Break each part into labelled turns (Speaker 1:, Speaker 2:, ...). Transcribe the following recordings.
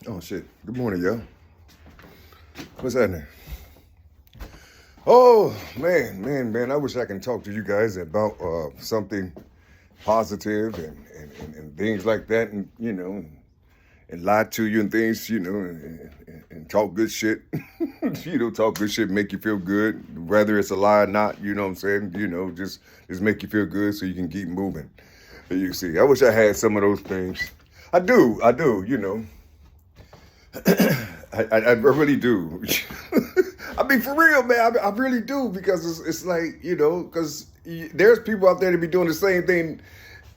Speaker 1: Oh shit. Good morning, y'all. What's happening? Oh man. I wish I can talk to you guys about something positive and things like that, and and lie to you and things, and talk good shit. Talk good shit, make you feel good, whether it's a lie or not. You know what I'm saying? Just make you feel good so you can keep moving. You see, I wish I had some of those things. I do. I really do. I mean, for real, man. I really do, because it's like, because there's people out there that be doing the same thing,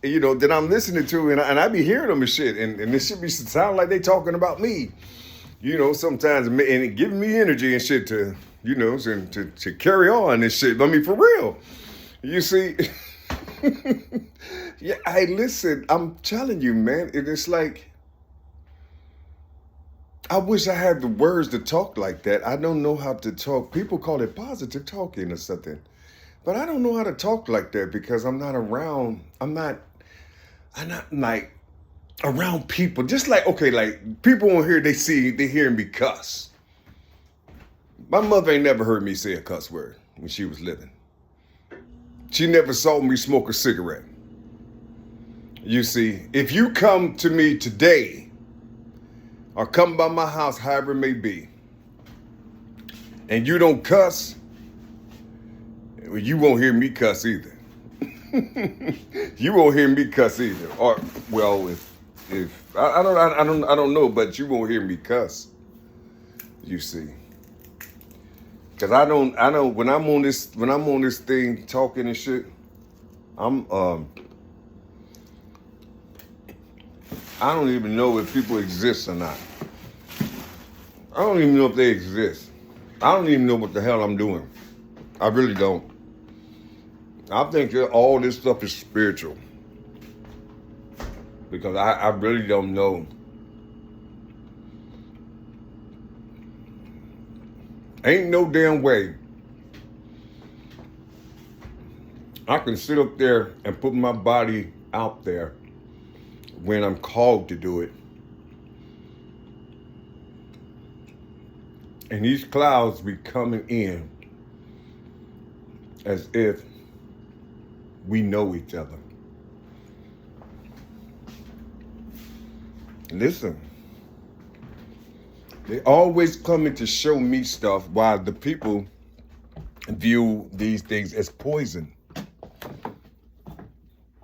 Speaker 1: that I'm listening to, and I be hearing them and shit, and this shit be sound like they talking about me, sometimes, and it giving me energy and shit to, to carry on and shit. I mean, for real, you see. Yeah, hey, listen, I'm telling you, man, it's like, I wish I had the words to talk like that. I don't know how to talk. People call it positive talking or something. But I don't know how to talk like that, because I'm not like around people. Just like, okay, like people on here, they hear me cuss. My mother ain't never heard me say a cuss word when she was living. She never saw me smoke a cigarette. You see, if you come to me today, or come by my house, however it may be, and you don't cuss, well, you won't hear me cuss either. You won't hear me cuss either. Or, well, if I don't know, but you won't hear me cuss. You see, because I don't when I'm on this thing talking and shit, I don't even know if people exist or not. I don't even know if they exist. I don't even know what the hell I'm doing. I really don't. I think that all this stuff is spiritual, because I really don't know. Ain't no damn way I can sit up there and put my body out there when I'm called to do it, and these clouds be coming in as if we know each other. Listen, they always coming to show me stuff, while the people view these things as poison.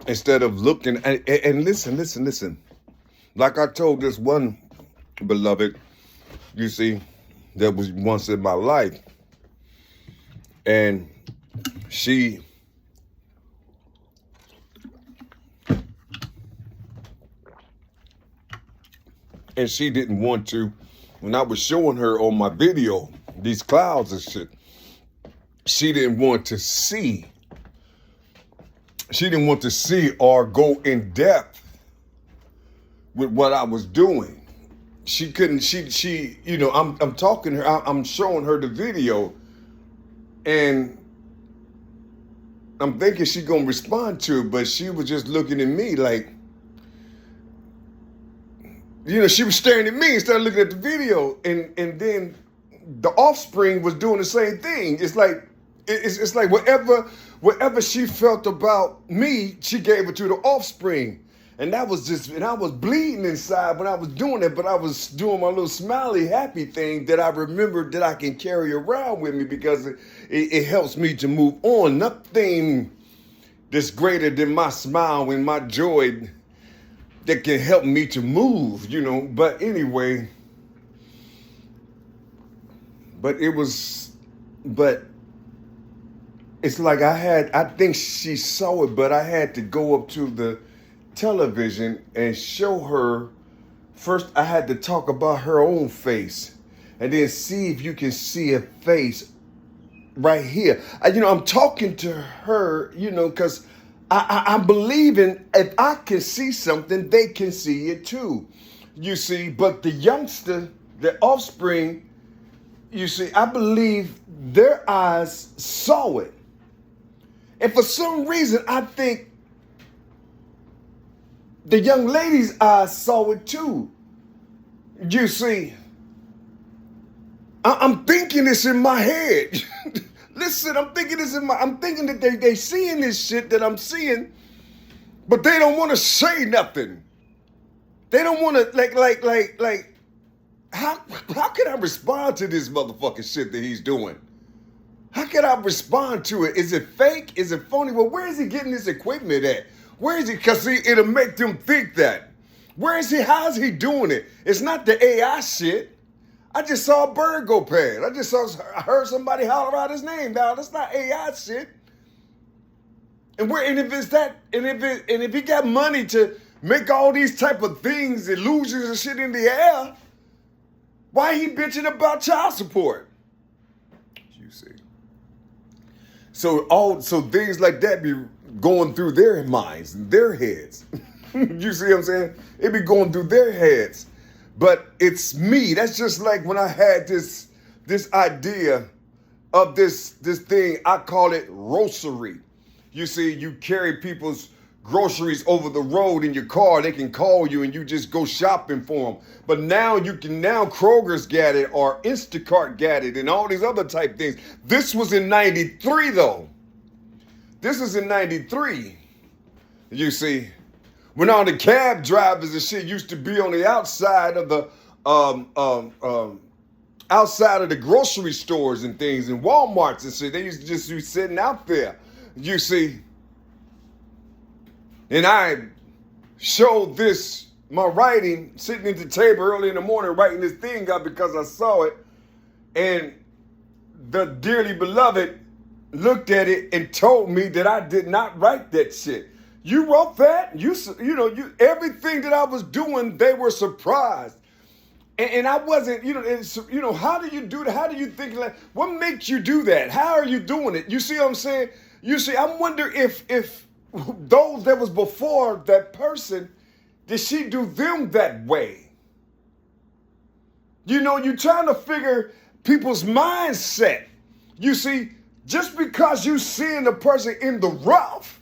Speaker 1: Instead of looking, and listen. Like I told this one beloved, you see, that was once in my life, and she didn't want to, when I was showing her on my video these clouds and shit, she didn't want to see or go in depth with what I was doing. She couldn't, I'm talking to her, I'm showing her the video, and I'm thinking she gonna respond to it, but she was just looking at me like, she was staring at me instead of looking at the video, and then the offspring was doing the same thing. It's like whatever she felt about me, she gave it to the offspring. And I was bleeding inside when I was doing it, but I was doing my little smiley happy thing that I remembered that I can carry around with me, because it helps me to move on. Nothing that's greater than my smile and my joy that can help me to move, But anyway, but it's like I think she saw it, but I had to go up to the television and show her. First, I had to talk about her own face, and then see if you can see a face right here. I'm talking to her, because I'm believing if I can see something, they can see it too. You see, but the youngster, the offspring, you see, I believe their eyes saw it. And for some reason, I think the young lady's eyes saw it too. You see, I'm thinking this in my head. Listen, I'm thinking that they seeing this shit that I'm seeing, but they don't want to say nothing. They don't want to like. How can I respond to this motherfucking shit that he's doing? How can I respond to it? Is it fake? Is it phony? Well, where is he getting this equipment at? Where is he? Because it'll make them think that. Where is he? How is he doing it? It's not the AI shit. I just saw a bird go past. I heard somebody holler out his name. Now that's not AI shit. And if he got money to make all these type of things, illusions and shit in the air, why he bitching about child support? You see. So things like that be going through their minds and their heads. You see what I'm saying? It be going through their heads. But it's me. That's just like when I had this idea of this thing. I call it grocery. You see, you carry people's groceries over the road in your car. They can call you and you just go shopping for them. But now Kroger's got it or Instacart got it and all these other type things. This was in 93 though. This was in 93. You see, when all the cab drivers and shit used to be on the outside of the outside of the grocery stores and things and Walmarts and shit. They used to just be sitting out there. You see. And I showed my writing, sitting at the table early in the morning, writing this thing up because I saw it. And the dearly beloved looked at it and told me that I did not write that shit. You wrote that? Everything that I was doing, they were surprised. And I wasn't, how do you do that? How do you think, like, what makes you do that? How are you doing it? You see what I'm saying? You see, I wonder if those that was before that person, did she do them that way? You're trying to figure people's mindset. You see, just because you seeing the person in the rough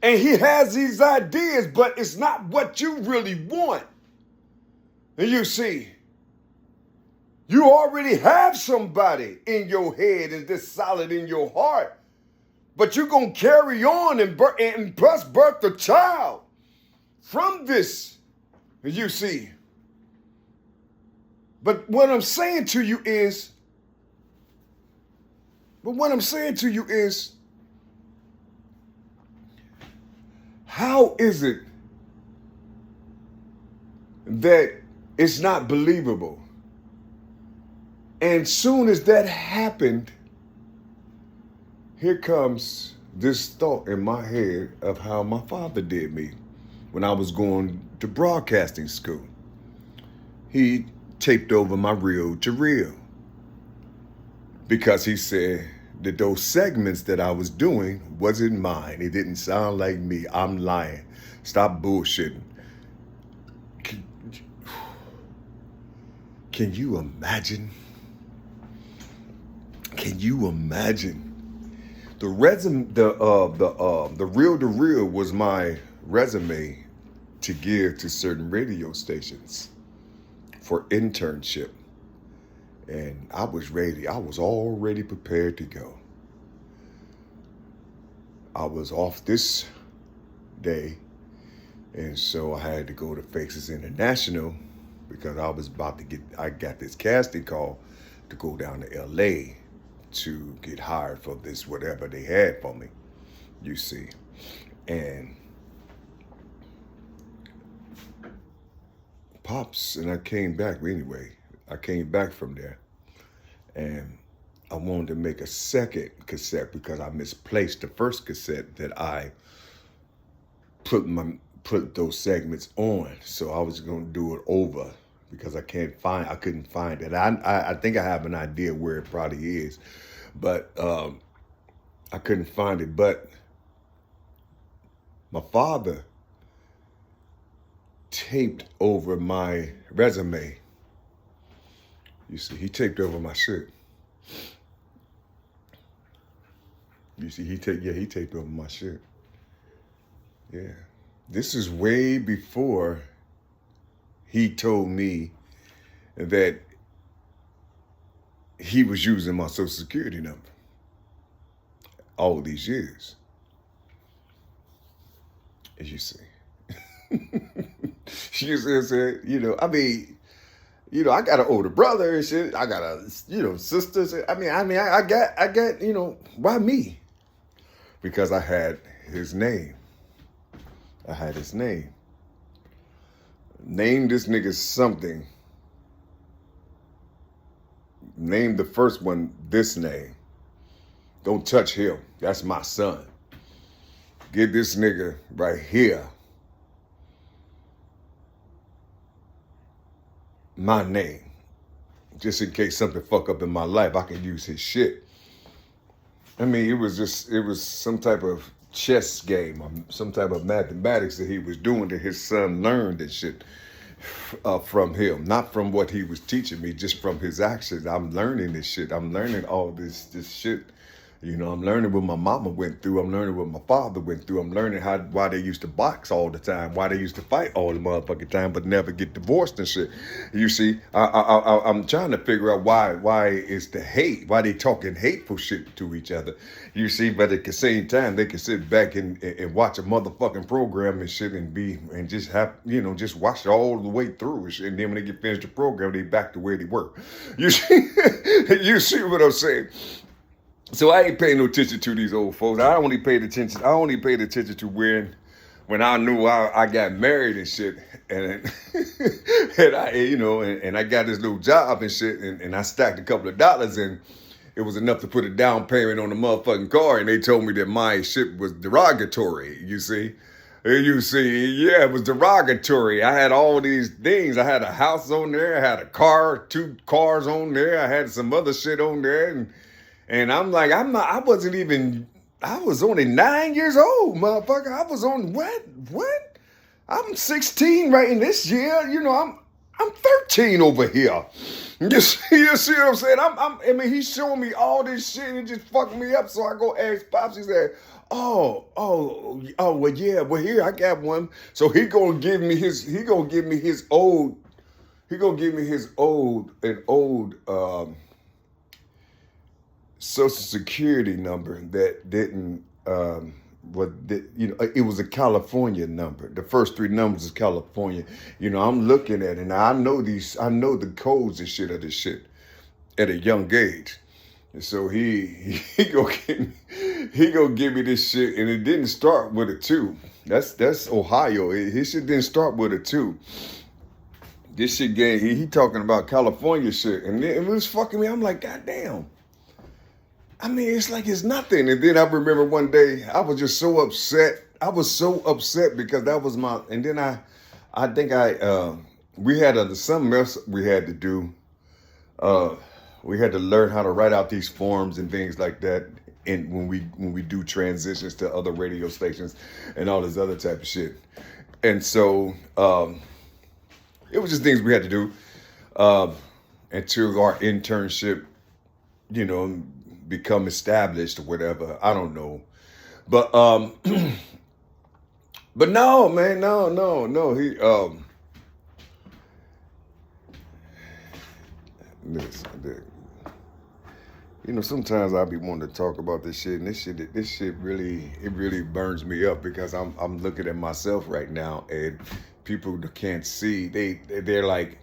Speaker 1: and he has these ideas, but it's not what you really want. And you see, you already have somebody in your head and this solid in your heart. But you're going to carry on and plus birth a child from this, you see. But what I'm saying to you is, how is it that it's not believable? And soon as that happened, here comes this thought in my head of how my father did me when I was going to broadcasting school. He taped over my reel to reel because he said that those segments that I was doing wasn't mine. It didn't sound like me. I'm lying. Stop bullshitting. Can you imagine? Can you imagine? The resume, the reel to reel was my resume to give to certain radio stations for internship. And I was ready. I was already prepared to go. I was off this day. And so I had to go to Faces International because I got this casting call to go down to LA to get hired for this, whatever they had for me, you see. And Pops, and I came back anyway. I came back from there. And I wanted to make a second cassette because I misplaced the first cassette that I put those segments on. So I was going to do it over because I couldn't find it. I think I have an idea where it probably is, but I couldn't find it. But my father taped over my resume. You see, he taped over my shit. You see, he taped over my shit. Yeah. This is way before he told me that he was using my social security number all these years, as you see. She said, I mean, I got an older brother and shit. I got a, sister. I got, why me? Because I had his name. I had his name. Name this nigga something. Name the first one this name. Don't touch him. That's my son. Get this nigga right here my name. Just in case something fuck up in my life, I can use his shit. I mean, it was some type of chess game, or some type of mathematics that he was doing that his son learned and shit from him. Not from what he was teaching me, just from his actions. I'm learning this shit. I'm learning all this shit. I'm learning what my mama went through. I'm learning what my father went through. I'm learning why they used to box all the time, why they used to fight all the motherfucking time, but never get divorced and shit. You see, I'm trying to figure out why is the hate, why they talking hateful shit to each other. You see, but at the same time, they can sit back and watch a motherfucking program and shit and just have, just watch it all the way through and shit. And then when they get finished the program, they back to where they were. You see, you see what I'm saying? So I ain't paying no attention to these old folks. I only paid attention to when I knew I got married and shit, and and I got this little job and shit, and I stacked a couple of dollars, and it was enough to put a down payment on the motherfucking car, and they told me that my shit was derogatory. You see, yeah, it was derogatory. I had all these things. I had a house on there. I had a car, 2 cars on there. I had some other shit on there, and I'm like, I was only 9 years old, motherfucker. I was on what? I'm 16 right in this year. I'm 13 over here. You see what I'm saying? I mean, he's showing me all this shit and it just fucking me up. So I go ask Pops. He said, well, yeah, well, here, I got one. So he gonna give me his old social security number that didn't, it was a California number. The first 3 numbers is California. I'm looking at it and I know the codes and shit of this shit at a young age. And so he gonna give me this shit, and it didn't start with a 2. That's Ohio. His shit didn't start with a 2. This shit he talking about California shit, and it was fucking me. I'm like, God damn. I mean, it's like it's nothing. And then I remember one day I was just so upset. I was so upset because that was my. And then I think we had something else we had to do. We had to learn how to write out these forms and things like that. And when we do transitions to other radio stations and all this other type of shit. And so it was just things we had to do until our internship, become established or whatever. I don't know. But but no, man, no. He sometimes I be wanting to talk about this shit, and this shit really burns me up because I'm looking at myself right now, and people can't see. They're like,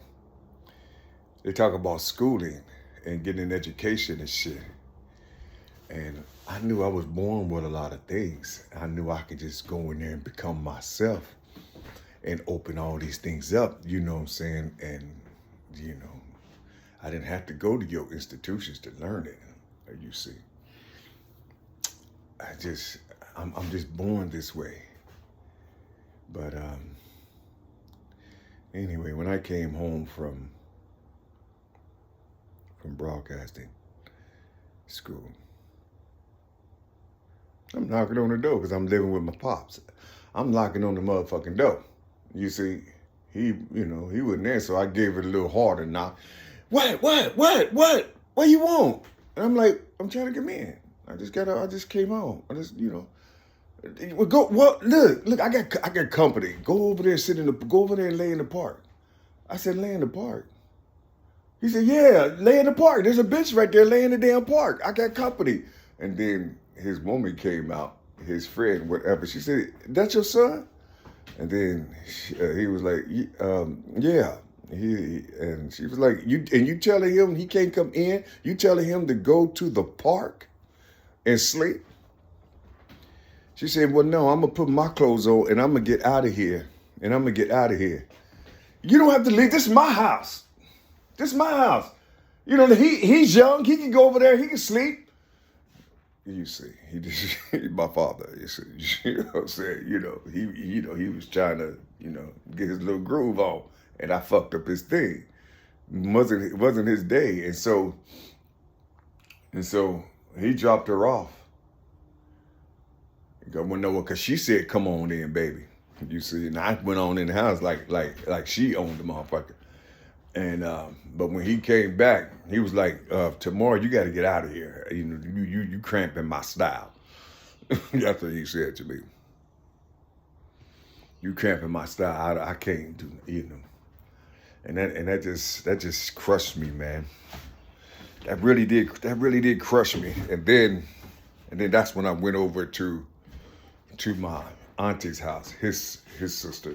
Speaker 1: they talk about schooling and getting an education and shit. And I knew I was born with a lot of things. I knew I could just go in there and become myself and open all these things up, you know what I'm saying? And, I didn't have to go to your institutions to learn it, you see. I'm just born this way. But anyway, when I came home from broadcasting school, I'm knocking on the door because I'm living with my pops. I'm knocking on the motherfucking door. You see, he wasn't there, so I gave it a little harder knock. What you want? And I'm like, I'm trying to get in. I just came home. Well, go. Well, look, I got company. Go over there and lay in the park. I said, lay in the park. He said, yeah, lay in the park. There's a bench right there, lay in the damn park. I got company. And then his woman came out, his friend, whatever. She said, that's your son? And then he was like, yeah. And she was like, you telling him he can't come in? You telling him to go to the park and sleep? She said, well, no, I'm going to put my clothes on and I'm going to get out of here. You don't have to leave. This is my house. This is my house. You know, he's young. He can go over there. He can sleep. You see, my father, you see, you know what I'm saying? He was trying to, get his little groove on, and I fucked up his thing. It wasn't his day. And so he dropped her off. Because she said, come on in, baby. You see, and I went on in the house like she owned the motherfucker. And but when he came back, he was like, tomorrow you got to get out of here. You cramping my style. That's what he said to me. You cramping my style. I can't do, And that just crushed me, man. That really did crush me. And then that's when I went over to my auntie's house, his sister.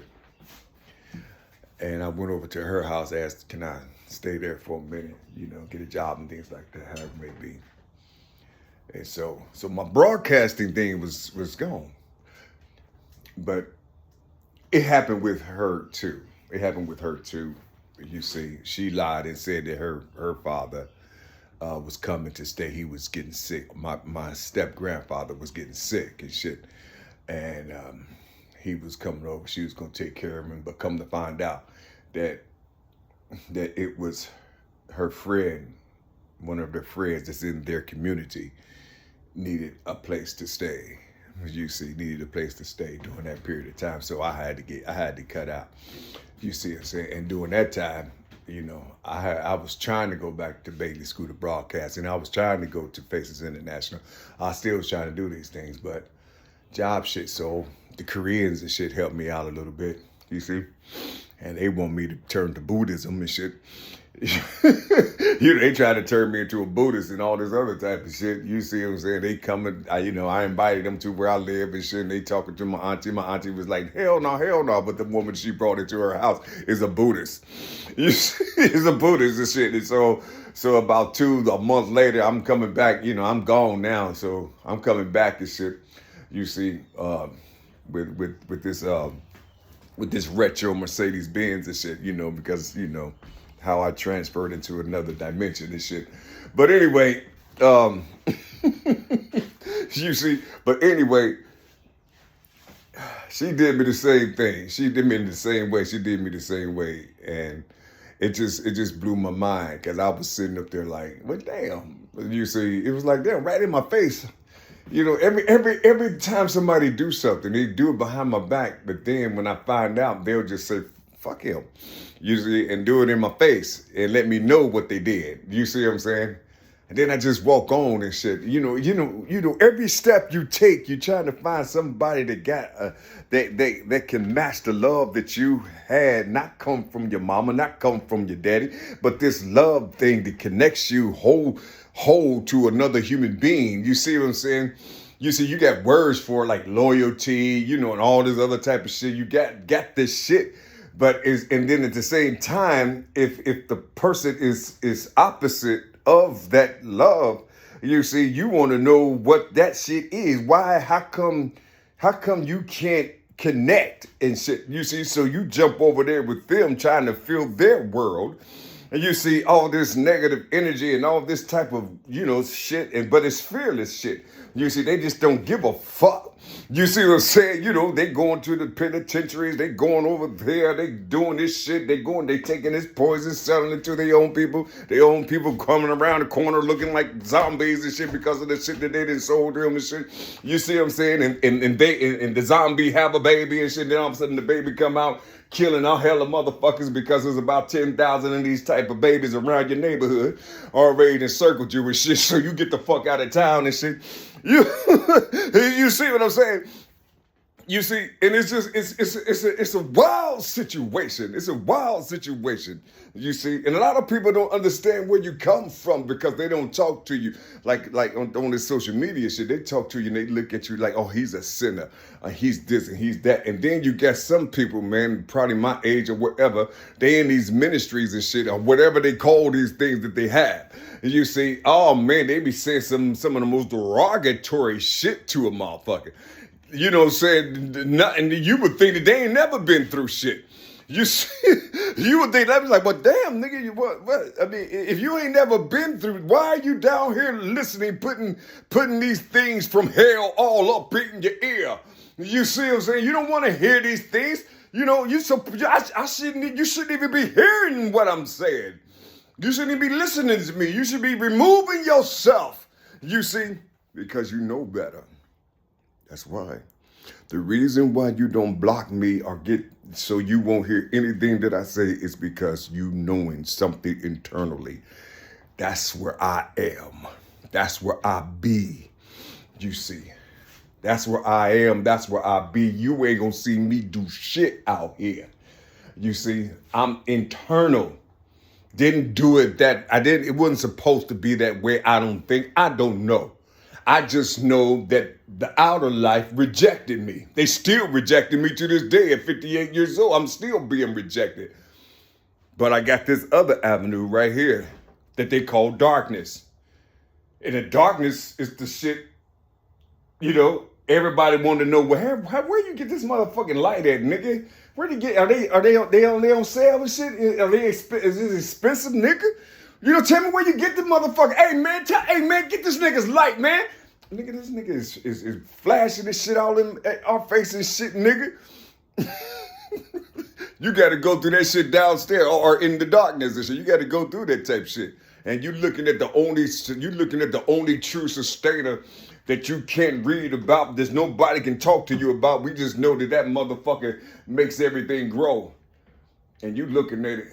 Speaker 1: And I went over to her house, asked, can I stay there for a minute, get a job and things like that, however it may be. And so my broadcasting thing was gone. But it happened with her too. You see, she lied and said that her father was coming to stay. He was getting sick. My step-grandfather was getting sick and shit. And he was coming over. She was going to take care of him. But come to find out that it was her friend, one of their friends that's in their community, needed a place to stay. You see, needed a place to stay during that period of time. So I had to cut out. You see what I'm saying? And during that time, I was trying to go back to Bailey School of Broadcasting. I was trying to go to Faces International. I still was trying to do these things, but job shit. So the Koreans and shit helped me out a little bit, you see? And they want me to turn to Buddhism and shit. They try to turn me into a Buddhist and all this other type of shit. You see what I'm saying? They coming, I invited them to where I live and shit, and they talking to my auntie. My auntie was like, hell no. But the woman she brought into her house is a Buddhist. You see, is a Buddhist and shit. And so about a month later, I'm coming back. I'm gone now. So I'm coming back and shit. You see, with this retro Mercedes Benz and shit, because how I transferred into another dimension and shit. But anyway, you see, she did me the same thing. She did me in the same way. She did me the same way, and it just blew my mind because I was sitting up there like, well, damn. You see, it was like, damn, right in my face. Every time somebody do something, they do it behind my back. But then when I find out, they'll just say, fuck him, usually, and do it in my face and let me know what they did. You see what I'm saying? And then I just walk on and shit. Every step you take, you're trying to find somebody that got that can match the love that you had, not come from your mama, not come from your daddy, but this love thing that connects you whole to another human being. You see what I'm saying? You see, you got words for like loyalty, and all this other type of shit. You got this shit. And then at the same time, if the person is opposite of that love, you see, you want to know what that shit is. Why? How come you can't connect and shit? You see, so you jump over there with them trying to fill their world, and you see all this negative energy and all this type of shit, but it's fearless shit. You see, they just don't give a fuck. You see what I'm saying? They going to the penitentiaries, they going over there, they doing this shit, they taking this poison, selling it to their own people. Their own people coming around the corner looking like zombies and shit because of the shit that they done sold to them and shit. You see what I'm saying? And the zombie have a baby and shit, and then all of a sudden the baby come out killing all hell of motherfuckers because there's about 10,000 of these type of babies around your neighborhood already encircled you and shit, so you get the fuck out of town and shit. You see what I'm saying? You see, and it's just it's a wild situation. It's a wild situation. You see, and a lot of people don't understand where you come from because they don't talk to you like on this social media shit. They talk to you and they look at you like, oh, he's a sinner, he's this and he's that. And then you got some people, man, probably my age or whatever, they in these ministries and shit or whatever they call these things that they have. You see, oh man, they be saying some of the most derogatory shit to a motherfucker. You know what I'm saying? Nothing. You would think that they ain't never been through shit. You see, you would think that was like, well, damn, nigga, you what? I mean, if you ain't never been through, why are you down here listening, putting these things from hell all up in your ear? You see what I'm saying? You don't want to hear these things. You know, you shouldn't even be hearing what I'm saying. You shouldn't even be listening to me. You should be removing yourself. You see, because you know better. That's why. The reason why you don't block me or get so you won't hear anything that I say is because you knowing something internally. That's where I am. That's where I be. You see. That's where I am. That's where I be. You ain't gonna see me do shit out here. You see, I'm internal. Didn't do it that it wasn't supposed to be that way. I don't know. I just know that the outer life rejected me. They still rejected me to this day at 58 years old. I'm still being rejected. But I got this other avenue right here that they call darkness. And the darkness is the shit, you know, everybody wanted to know, well, where you get this motherfucking light at, nigga? Where do you get, are they on sale and shit? Is it expensive, nigga? You know, tell me where you get the motherfucker. Hey man, get this nigga's light, man. Nigga, this nigga is flashing this shit all in our face and shit, nigga. You got to go through that shit downstairs or in the darkness and shit. You got to go through that type shit. And you're looking at the only true sustainer that you can't read about. There's nobody can talk to you about. We just know that motherfucker makes everything grow. And you looking at it.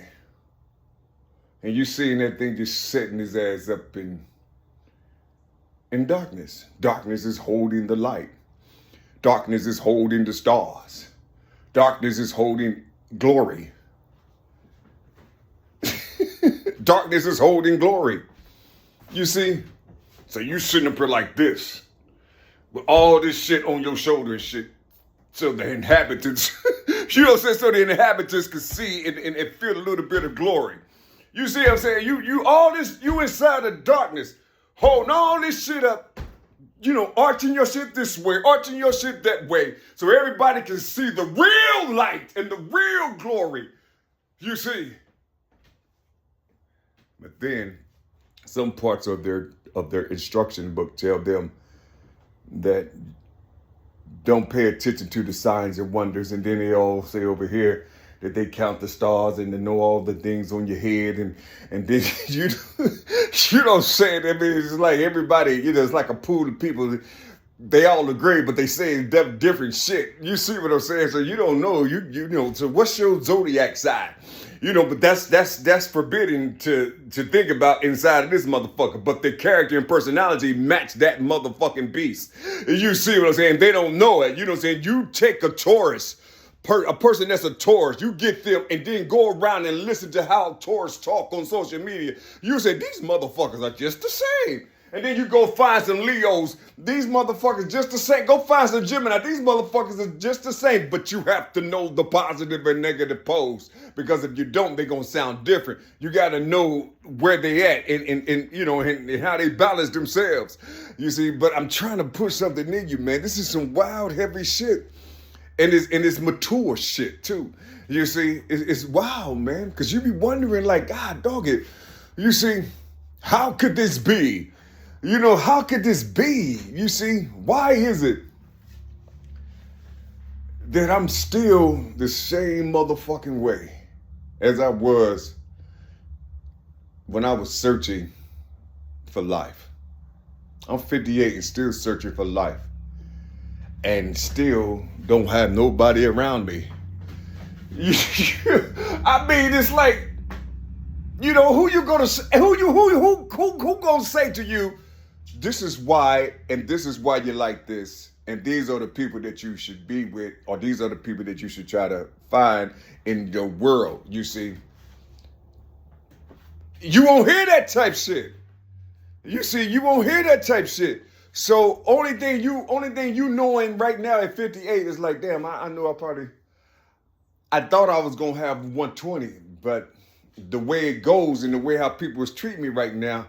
Speaker 1: And you seeing that thing just setting his ass up in darkness. Darkness is holding the light. Darkness is holding the stars. Darkness is holding glory. Darkness is holding glory. You see? So you sitting up here like this, with all this shit on your shoulder and shit, so the inhabitants, you know what I'm saying, so the inhabitants can see and feel a little bit of glory. You see what I'm saying? You inside the darkness, holding all this shit up, you know, arching your shit this way, arching your shit that way, so everybody can see the real light and the real glory. You see? But then, some parts of their instruction book tell them that don't pay attention to the signs and wonders, and then they all say over here that they count the stars and they know all the things on your head, and then you don't say it. I mean, it's like everybody, you know, it's like a pool of people. They all agree, but they say different shit. You see what I'm saying? So you don't know. You know. So what's your zodiac sign? You know, but that's forbidden to think about inside of this motherfucker. But the character and personality match that motherfucking beast. You see what I'm saying? They don't know it. You know what I'm saying? You take a Taurus. A person that's a Taurus, you get them and then go around and listen to how Taurus talk on social media. You say, these motherfuckers are just the same. And then you go find some Leos. These motherfuckers just the same. Go find some Gemini. These motherfuckers are just the same. But you have to know the positive and negative poles. Because if you don't, they're going to sound different. You got to know where they at and you know, and how they balance themselves. You see, but I'm trying to push something in you, man. This is some wild, heavy shit. And it's mature shit, too. You see, it's wild, man. Because you be wondering, like, God, dog it. You see, how could this be? You know, how could this be? You see, why is it that I'm still the same motherfucking way as I was when I was searching for life? I'm 58 and still searching for life. And still don't have nobody around me. I mean, it's like, you know, who gonna say to you, this is why, and this is why you like this, And these are the people that you should be with, or these are the people that you should try to find in your world. You see, you won't hear that type shit. You see, you won't hear that type shit. So only thing you knowing right now at 58 is like, damn, I know I thought I was gonna have 120, but the way it goes and the way how people is treating me right now,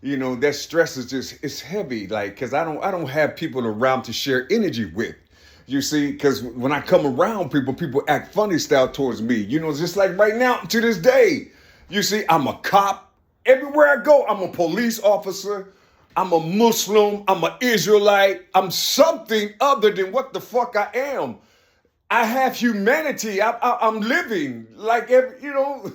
Speaker 1: you know, that stress is just, it's heavy. Like, cause I don't have people around to share energy with. You see, cause when I come around people act funny style towards me. You know, just like right now to this day. You see, I'm a cop. Everywhere I go, I'm a police officer. I'm a Muslim. I'm an Israelite. I'm something other than what the fuck I am. I have humanity. I'm living like every, you know,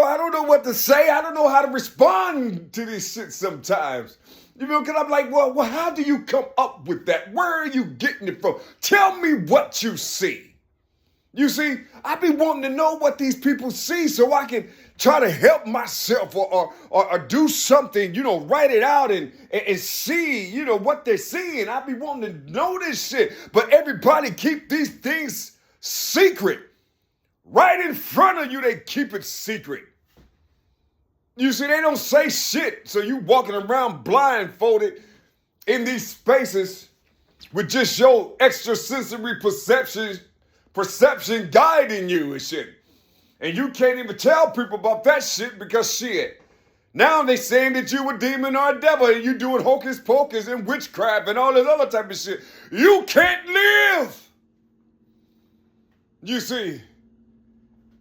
Speaker 1: I don't know what to say. I don't know how to respond to this shit sometimes. You know, because I'm like, well, how do you come up with that? Where are you getting it from? Tell me what you see. You see, I be wanting to know what these people see so I can try to help myself or do something, you know, write it out and see, you know, what they're seeing. I be wanting to know this shit. But everybody keep these things secret. Right in front of you, they keep it secret. You see, they don't say shit. So you walking around blindfolded in these spaces with just your extrasensory perception guiding you and shit. And you can't even tell people about that shit because shit. Now they saying that you a demon or a devil and you doing hocus pocus and witchcraft and all this other type of shit. You can't live. You see,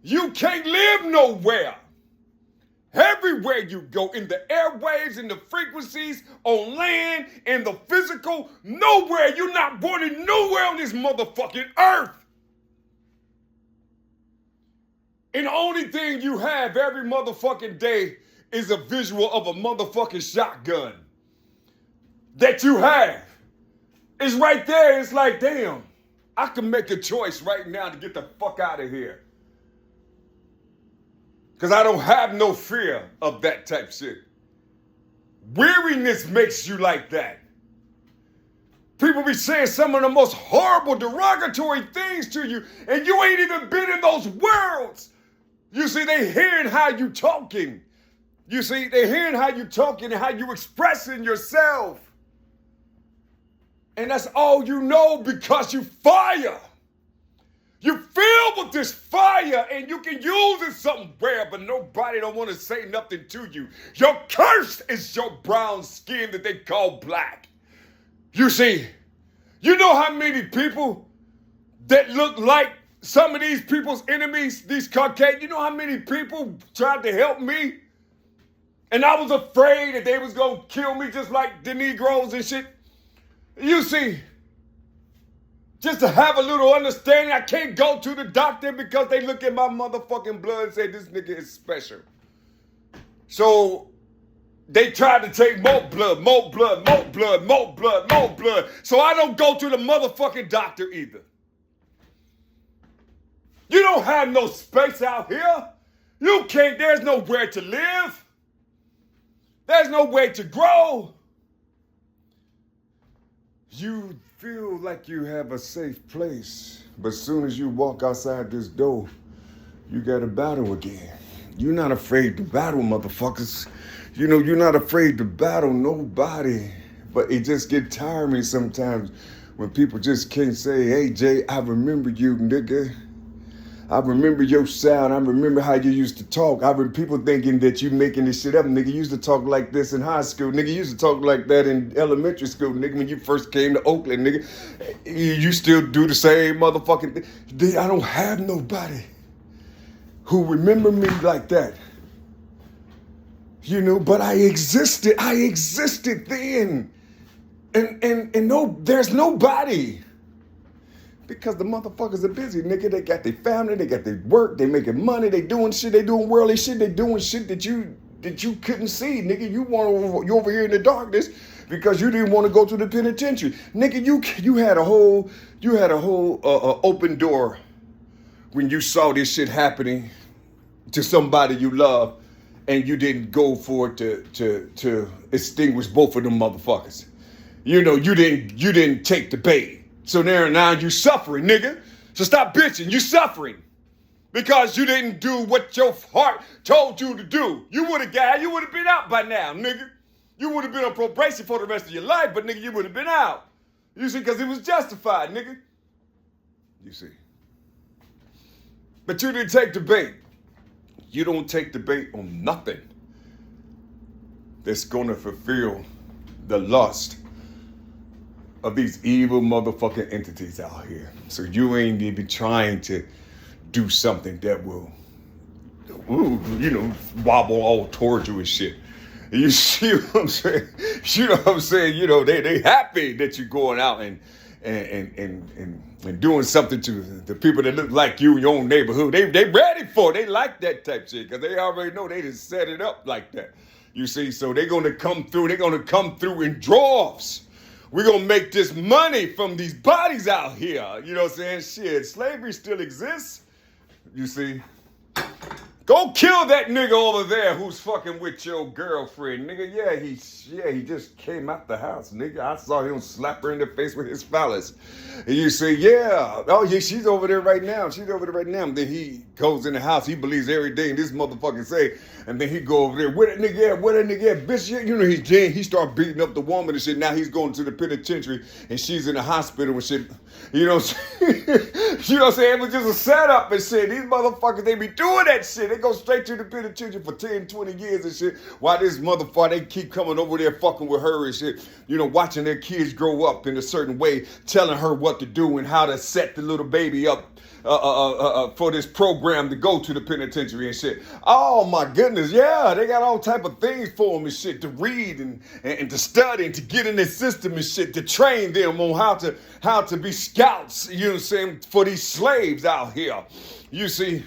Speaker 1: you can't live nowhere. Everywhere you go, in the airwaves, in the frequencies, on land, in the physical, nowhere. You're not wanted nowhere on this motherfucking earth. And the only thing you have every motherfucking day is a visual of a motherfucking shotgun that you have. It's right there. It's like, damn, I can make a choice right now to get the fuck out of here. Because I don't have no fear of that type shit. Weariness makes you like that. People be saying some of the most horrible, derogatory things to you, and you ain't even been in those worlds. You see, they hearing how you talking. You see, they hearing how you talking and how you expressing yourself. And that's all you know because you fire. You filled with this fire and you can use it somewhere, but nobody don't want to say nothing to you. Your curse is your brown skin that they call black. You see, you know how many people that look like some of these people's enemies, these Caucasians, you know how many people tried to help me? And I was afraid that they was going to kill me just like the Negroes and shit. You see, just to have a little understanding, I can't go to the doctor because they look at my motherfucking blood and say this nigga is special. So they tried to take more blood. So I don't go to the motherfucking doctor either. You don't have no space out here. You can't, there's nowhere to live. There's no way to grow. You feel like you have a safe place, but as soon as you walk outside this door, you got to battle again. You're not afraid to battle, motherfuckers. You know, you're not afraid to battle nobody, but it just get tiring sometimes when people just can't say, hey, Jay, I remember you, nigga. I remember your sound. I remember how you used to talk. People thinking that you making this shit up. Nigga, you used to talk like this in high school. Nigga, you used to talk like that in elementary school. Nigga, when you first came to Oakland, nigga, you still do the same motherfucking thing. I don't have nobody who remember me like that. You know, but I existed then. And no, there's nobody. Because the motherfuckers are busy, nigga. They got their family, they got their work, they making money, they doing shit, they doing worldly shit, they doing shit that you couldn't see, nigga. You over here in the darkness because you didn't want to go to the penitentiary, nigga. You had a whole open door when you saw this shit happening to somebody you love, and you didn't go for it to extinguish both of them motherfuckers. you didn't take the bait. So now you suffering, nigga. So stop bitching. You suffering because you didn't do what your heart told you to do. You would have been out by now, nigga. You would have been on probation for the rest of your life, but nigga, you would have been out. You see, because it was justified, nigga. You see. But you didn't take the bait. You don't take the bait on nothing that's gonna fulfill the lust of these evil motherfucking entities out here. So you ain't even trying to do something that will, wobble all towards you and shit. You see what I'm saying? You know what I'm saying? They happy that you're going out and doing something to the people that look like you in your own neighborhood. They ready for it. They like that type shit because they already know they just set it up like that. You see, so they're gonna come through. They're gonna come through in droves. We're going to make this money from these bodies out here. You know what I'm saying? Shit, slavery still exists. You see? Go kill that nigga over there who's fucking with your girlfriend, nigga. Yeah, he just came out the house, nigga. I saw him slap her in the face with his phallus. And you say, yeah, oh yeah, she's over there right now. And then he goes in the house. He believes everything this motherfucker say. And then he go over there, where that nigga at? Bitch, he start beating up the woman and shit. Now he's going to the penitentiary and she's in the hospital and shit. You know what I'm saying? You know what I'm saying? It was just a setup and shit. These motherfuckers, they be doing that shit. They go straight to the penitentiary for 10, 20 years and shit. While this motherfucker, they keep coming over there fucking with her and shit. Watching their kids grow up in a certain way, telling her what to do and how to set the little baby up for this program to go to the penitentiary and shit. Oh my goodness, yeah, they got all type of things for them and shit to read and to study and to get in their system and shit to train them on how to be scouts, you know what I'm saying, for these slaves out here. You see,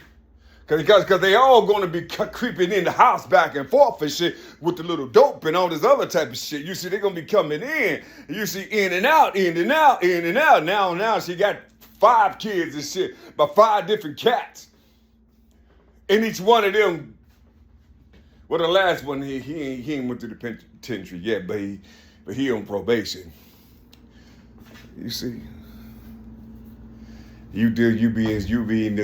Speaker 1: because they all going to be creeping in the house back and forth and shit with the little dope and all this other type of shit. You see, they're going to be coming in. You see, in and out. Now she got 5 kids and shit by 5 different cats. And each one of them, well, the last one, he ain't went to the penitentiary yet, but he on probation. You see, you be in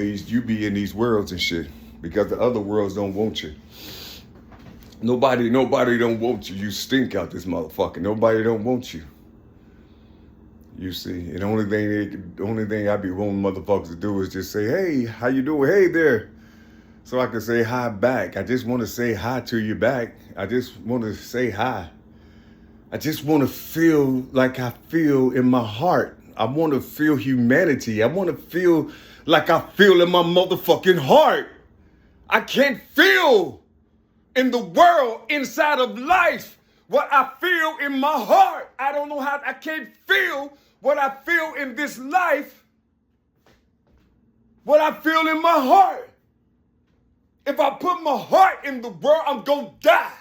Speaker 1: these worlds and shit because the other worlds don't want you. Nobody don't want you. You stink out this motherfucker. Nobody don't want you. You see, and the only thing I be wanting motherfuckers to do is just say, hey, how you doing? Hey there. So I can say hi back. I just want to say hi to you back. I just want to say hi. I just want to feel like I feel in my heart. I want to feel humanity. I want to feel like I feel in my motherfucking heart. I can't feel in the world, inside of life, what I feel in my heart. I don't know how, I can't feel what I feel in this life, what I feel in my heart. If I put my heart in the world, I'm going to die.